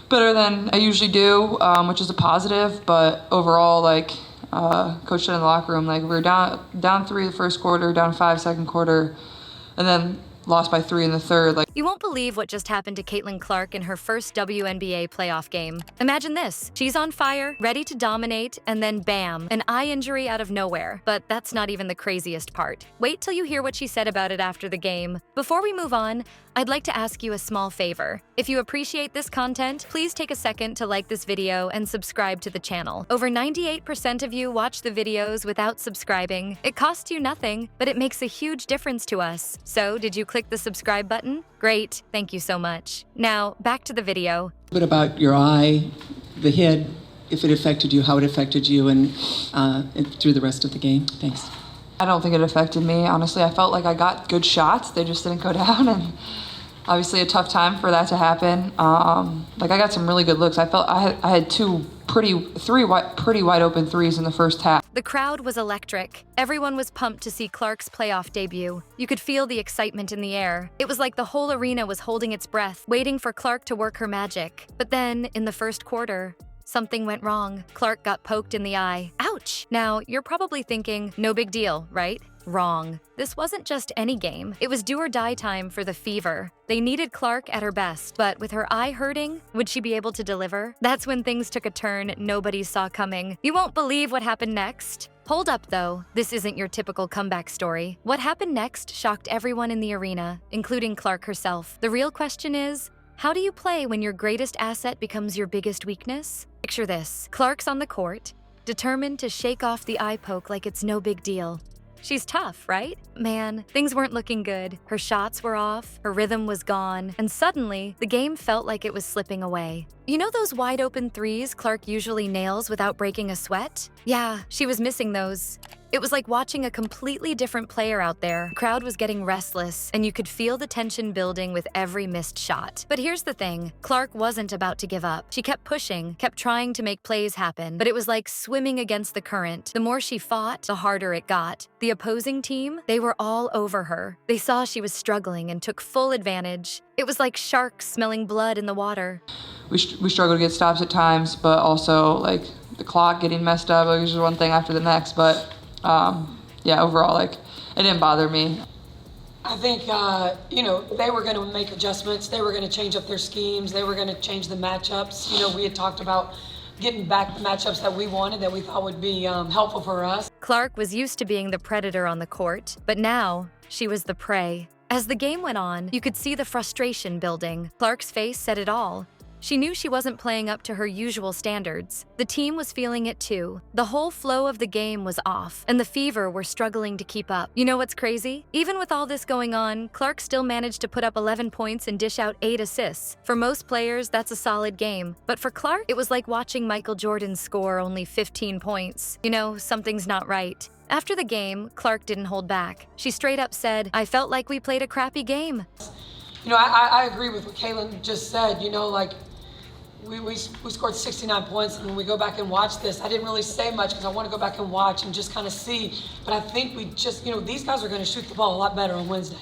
better than I usually do, which is a positive. But overall, like Coach said in the locker room, like we were down 3 the first quarter, down 5 second quarter, and then lost by 3 in the third. You won't believe what just happened to Caitlin Clark in her first WNBA playoff game. Imagine this. She's on fire, ready to dominate, and then bam, an eye injury out of nowhere. But that's not even the craziest part. Wait till you hear what she said about it after the game. Before we move on, I'd like to ask you a small favor. If you appreciate this content, please take a second to like this video and subscribe to the channel. Over 98% of you watch the videos without subscribing. It costs you nothing, but it makes a huge difference to us. So, did you click the subscribe button? Great, thank you so much. Now, back to the video. A bit about your eye, the hit, if it affected you, how it affected you, and through the rest of the game. Thanks. I don't think it affected me. Honestly, I felt like I got good shots. They just didn't go down, and obviously a tough time for that to happen. Like I got some really good looks. I felt I had three wide open threes in the first half. The crowd was electric. Everyone was pumped to see Clark's playoff debut. You could feel the excitement in the air. It was like the whole arena was holding its breath, waiting for Clark to work her magic. But then, in the first quarter, something went wrong. Clark got poked in the eye. Ouch! Now, you're probably thinking, no big deal, right? Wrong. This wasn't just any game. It was do or die time for the Fever. They needed Clark at her best, but with her eye hurting, would she be able to deliver? That's when things took a turn nobody saw coming. You won't believe what happened next. Hold up, though. This isn't your typical comeback story. What happened next shocked everyone in the arena, including Clark herself. The real question is, how do you play when your greatest asset becomes your biggest weakness? Picture this. Clark's on the court, determined to shake off the eye poke like it's no big deal. She's tough, right? Man, things weren't looking good. Her shots were off, her rhythm was gone, and suddenly, the game felt like it was slipping away. You know those wide open threes Clark usually nails without breaking a sweat? Yeah, she was missing those. It was like watching a completely different player out there. The crowd was getting restless, and you could feel the tension building with every missed shot. But here's the thing, Clark wasn't about to give up. She kept pushing, kept trying to make plays happen, but it was like swimming against the current. The more she fought, the harder it got. The opposing team, they were all over her. They saw she was struggling and took full advantage. It was like sharks smelling blood in the water. We struggled to get stops at times, but also like the clock getting messed up. It was just one thing after the next, but yeah, overall, like, it didn't bother me. I think, they were going to make adjustments. They were going to change up their schemes. They were going to change the matchups. We had talked about getting back the matchups that we wanted, that we thought would be helpful for us. Clark was used to being the predator on the court, but now she was the prey. As the game went on, you could see the frustration building. Clark's face said it all. She knew she wasn't playing up to her usual standards. The team was feeling it too. The whole flow of the game was off, and the Fever were struggling to keep up. You know what's crazy? Even with all this going on, Clark still managed to put up 11 points and dish out 8 assists. For most players, that's a solid game. But for Clark, it was like watching Michael Jordan score only 15 points. Something's not right. After the game, Clark didn't hold back. She straight up said, "I felt like we played a crappy game." I agree with what Kaylin just said. We scored 69 points, and when we go back and watch this, I didn't really say much because I want to go back and watch and just kind of see. But I think we just, these guys are going to shoot the ball a lot better on Wednesday.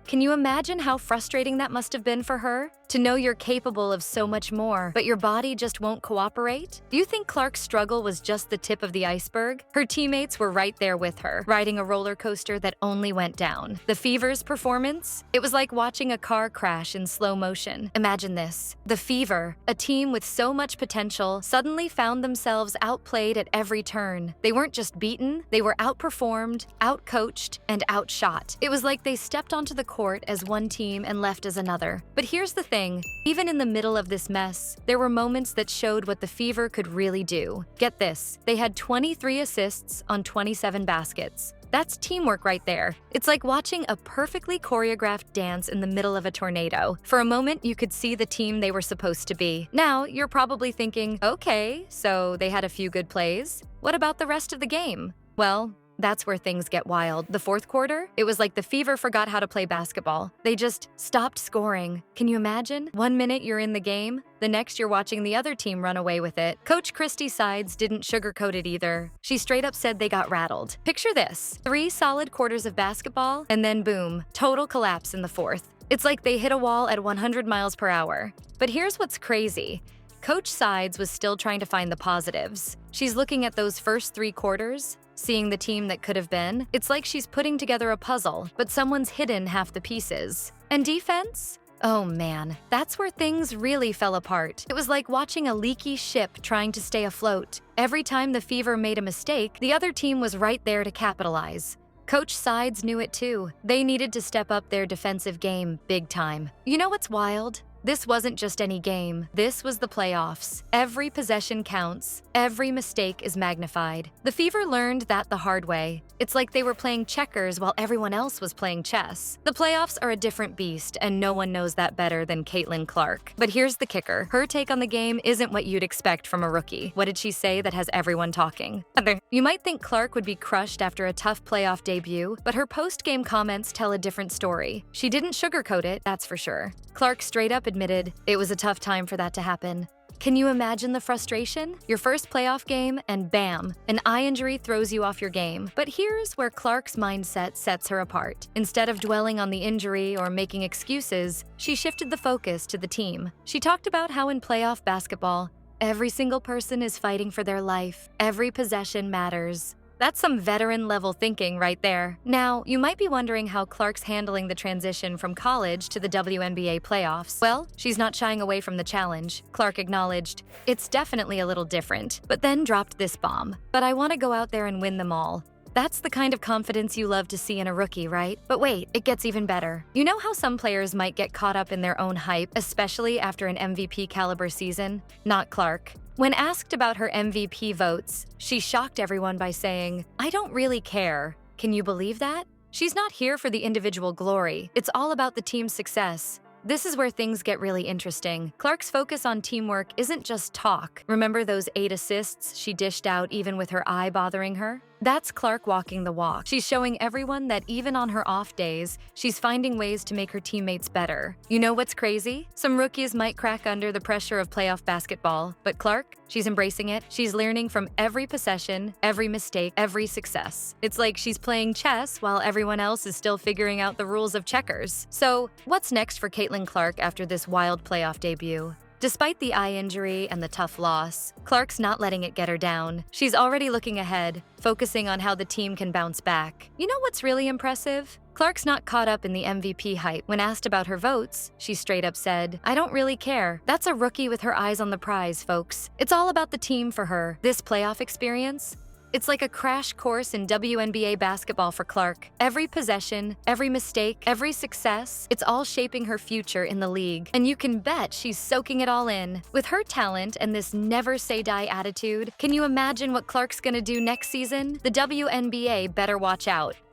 Can you imagine how frustrating that must have been for her? To know you're capable of so much more, but your body just won't cooperate? Do you think Clark's struggle was just the tip of the iceberg? Her teammates were right there with her, riding a roller coaster that only went down. The Fever's performance? It was like watching a car crash in slow motion. Imagine this. The Fever, a team with so much potential, suddenly found themselves outplayed at every turn. They weren't just beaten, they were outperformed, outcoached, and outshot. It was like they stepped onto the court as one team and left as another. But here's the thing. Even in the middle of this mess, there were moments that showed what the Fever could really do. Get this, they had 23 assists on 27 baskets. That's teamwork right there. It's like watching a perfectly choreographed dance in the middle of a tornado. For a moment, you could see the team they were supposed to be. Now, you're probably thinking, okay, so they had a few good plays. What about the rest of the game? Well, that's where things get wild. The fourth quarter, it was like the Fever forgot how to play basketball. They just stopped scoring. Can you imagine? 1 minute you're in the game, the next you're watching the other team run away with it. Coach Christie's sides didn't sugarcoat it either. She straight up said they got rattled. Picture this, 3 solid quarters of basketball, and then boom, total collapse in the fourth. It's like they hit a wall at 100 miles per hour. But here's what's crazy. Coach Sides was still trying to find the positives. She's looking at those first 3 quarters, seeing the team that could have been. It's like she's putting together a puzzle, but someone's hidden half the pieces. And defense? Oh man, that's where things really fell apart. It was like watching a leaky ship trying to stay afloat. Every time the Fever made a mistake, the other team was right there to capitalize. Coach Sides knew it too. They needed to step up their defensive game big time. You know what's wild? This wasn't just any game. This was the playoffs. Every possession counts. Every mistake is magnified. The Fever learned that the hard way. It's like they were playing checkers while everyone else was playing chess. The playoffs are a different beast, and no one knows that better than Caitlin Clark. But here's the kicker. Her take on the game isn't what you'd expect from a rookie. What did she say that has everyone talking? You might think Clark would be crushed after a tough playoff debut, but her post-game comments tell a different story. She didn't sugarcoat it, that's for sure. Clark straight up admitted, "It was a tough time for that to happen." Can you imagine the frustration? Your first playoff game, and bam, an eye injury throws you off your game. But here's where Clark's mindset sets her apart. Instead of dwelling on the injury or making excuses, she shifted the focus to the team. She talked about how in playoff basketball, every single person is fighting for their life. Every possession matters. That's some veteran-level thinking right there. Now, you might be wondering how Clark's handling the transition from college to the WNBA playoffs. Well, she's not shying away from the challenge. Clark acknowledged, "It's definitely a little different," but then dropped this bomb. "But I want to go out there and win them all." That's the kind of confidence you love to see in a rookie, right? But wait, it gets even better. You know how some players might get caught up in their own hype, especially after an MVP caliber season? Not Clark. When asked about her MVP votes, she shocked everyone by saying, "I don't really care." Can you believe that? She's not here for the individual glory. It's all about the team's success. This is where things get really interesting. Clark's focus on teamwork isn't just talk. Remember those 8 assists she dished out even with her eye bothering her? That's Clark walking the walk. She's showing everyone that even on her off days, she's finding ways to make her teammates better. You know what's crazy? Some rookies might crack under the pressure of playoff basketball, but Clark, she's embracing it. She's learning from every possession, every mistake, every success. It's like she's playing chess while everyone else is still figuring out the rules of checkers. So, what's next for Caitlin Clark after this wild playoff debut? Despite the eye injury and the tough loss, Clark's not letting it get her down. She's already looking ahead, focusing on how the team can bounce back. You know what's really impressive? Clark's not caught up in the MVP hype. When asked about her votes, she straight up said, "I don't really care." That's a rookie with her eyes on the prize, folks. It's all about the team for her. This playoff experience, it's like a crash course in WNBA basketball for Clark. Every possession, every mistake, every success, it's all shaping her future in the league. And you can bet she's soaking it all in. With her talent and this never-say-die attitude, can you imagine what Clark's gonna do next season? The WNBA better watch out.